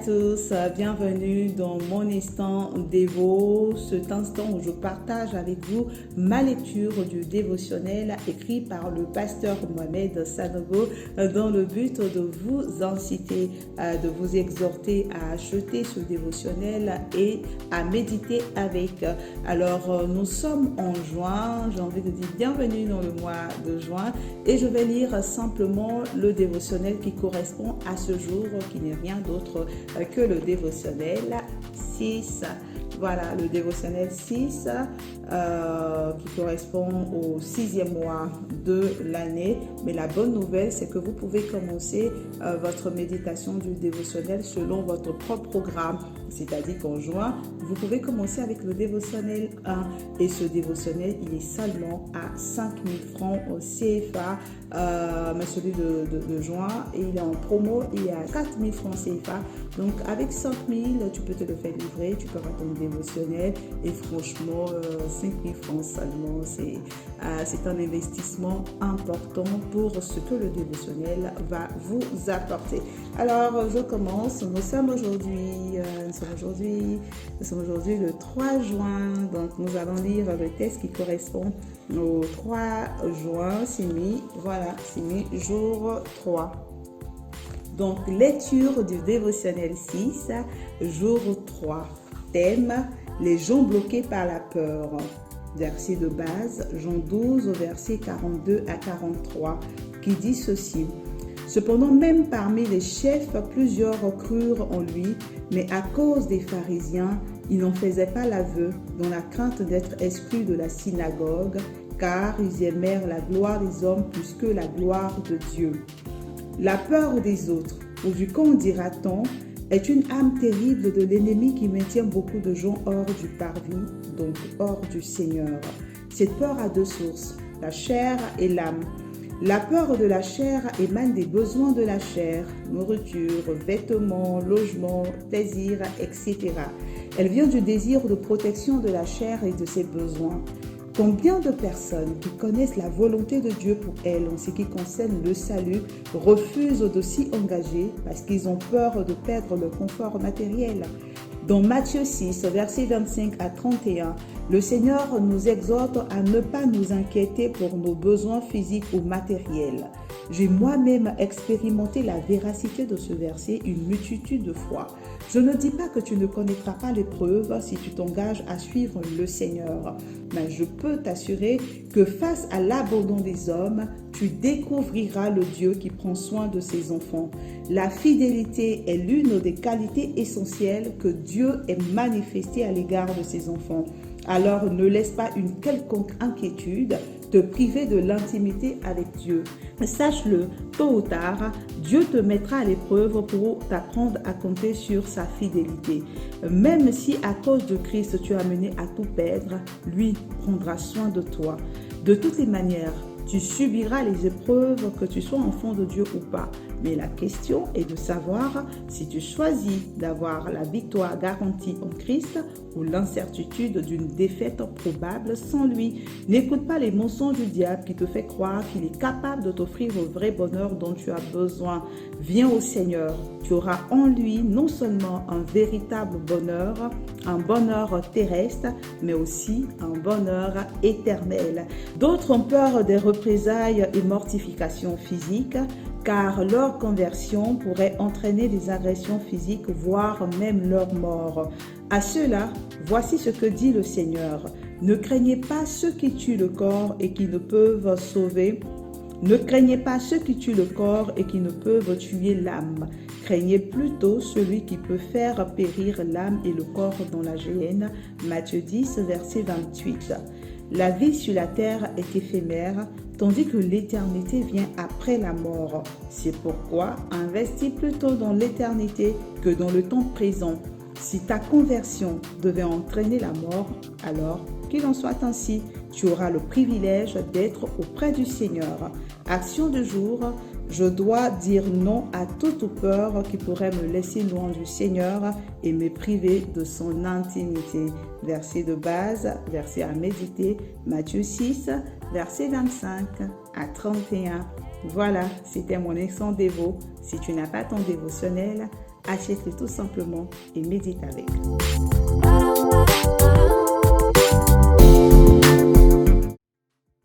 tous, bienvenue dans mon instant dévo, cet instant où je partage avec vous ma lecture du dévotionnel écrit par le pasteur Mohamed Sanogo dans le but de vous inciter, de vous exhorter à acheter ce dévotionnel et à méditer avec. Alors nous sommes en juin, j'ai envie de dire bienvenue dans le mois de juin et je vais lire simplement le dévotionnel qui correspond à ce jour, qui n'est rien d'autre que le dévotionnel 6. Voilà, le dévotionnel 6 qui correspond au 6e mois de l'année. Mais la bonne nouvelle, c'est que vous pouvez commencer votre méditation du dévotionnel selon votre propre programme. C'est-à-dire qu'en juin, vous pouvez commencer avec le dévotionnel 1. Et ce dévotionnel, il est seulement à 5 000 francs au CFA. Mais celui de juin, il est en promo, il est à 4 000 francs CFA. Donc avec 5 000, tu peux te le faire livrer, tu peux avoir ton dévotionnel. Et franchement, 5 000 francs seulement, c'est un investissement important pour ce que le dévotionnel va vous apporter. Alors, je commence. Nous sommes aujourd'hui le 3 juin. Donc, nous allons lire le texte qui correspond au 3 juin, Simi. Voilà, Simi, jour 3. Donc, lecture du dévotionnel 6, jour 3. Thème, les gens bloqués par la peur. Verset de base, Jean 12, verset 42 à 43, qui dit ceci. Cependant, même parmi les chefs, plusieurs crurent en lui, mais à cause des pharisiens, ils n'en faisaient pas l'aveu, dans la crainte d'être exclus de la synagogue, car ils aimèrent la gloire des hommes plus que la gloire de Dieu. La peur des autres, ou du qu'en dira-t-on, est une âme terrible de l'ennemi qui maintient beaucoup de gens hors du parvis, donc hors du Seigneur. Cette peur a deux sources, la chair et l'âme. La peur de la chair émane des besoins de la chair, nourriture, vêtements, logement, plaisir, etc. Elle vient du désir de protection de la chair et de ses besoins. Combien de personnes qui connaissent la volonté de Dieu pour elles en ce qui concerne le salut refusent de s'y engager parce qu'ils ont peur de perdre le confort matériel? Dans Matthieu 6, versets 25 à 31, le Seigneur nous exhorte à ne pas nous inquiéter pour nos besoins physiques ou matériels. J'ai moi-même expérimenté la véracité de ce verset une multitude de fois. Je ne dis pas que tu ne connaîtras pas l'épreuve si tu t'engages à suivre le Seigneur, mais je peux t'assurer que face à l'abandon des hommes, tu découvriras le Dieu qui prend soin de ses enfants. La fidélité est l'une des qualités essentielles que Dieu ait manifestées à l'égard de ses enfants. Alors ne laisse pas une quelconque inquiétude te priver de l'intimité avec Dieu. Sache-le, tôt ou tard, Dieu te mettra à l'épreuve pour t'apprendre à compter sur sa fidélité. Même si à cause de Christ tu es amené à tout perdre, lui prendra soin de toi. De toutes les manières, tu subiras les épreuves, que tu sois enfant de Dieu ou pas. Mais la question est de savoir si tu choisis d'avoir la victoire garantie en Christ ou l'incertitude d'une défaite probable sans lui. N'écoute pas les mensonges du diable qui te fait croire qu'il est capable de t'offrir le vrai bonheur dont tu as besoin. Viens au Seigneur. Tu auras en lui non seulement un véritable bonheur, un bonheur terrestre, mais aussi un bonheur éternel. D'autres ont peur des représailles et mortifications physiques, car leur conversion pourrait entraîner des agressions physiques, voire même leur mort. À cela, voici ce que dit le Seigneur. Ne craignez pas ceux qui tuent le corps et qui ne peuvent sauver. Ne craignez pas ceux qui tuent le corps et qui ne peuvent tuer l'âme. Craignez plutôt celui qui peut faire périr l'âme et le corps dans la géhenne. Matthieu 10, verset 28. La vie sur la terre est éphémère, tandis que l'éternité vient après la mort. C'est pourquoi investis plutôt dans l'éternité que dans le temps présent. Si ta conversion devait entraîner la mort, alors qu'il en soit ainsi, tu auras le privilège d'être auprès du Seigneur. Action du jour, je dois dire non à toute peur qui pourrait me laisser loin du Seigneur et me priver de son intimité. Verset de base, verset à méditer, Matthieu 6, verset 25 à 31. Voilà, c'était mon instant dévo. Si tu n'as pas ton dévotionnel, achète-le tout simplement et médite avec.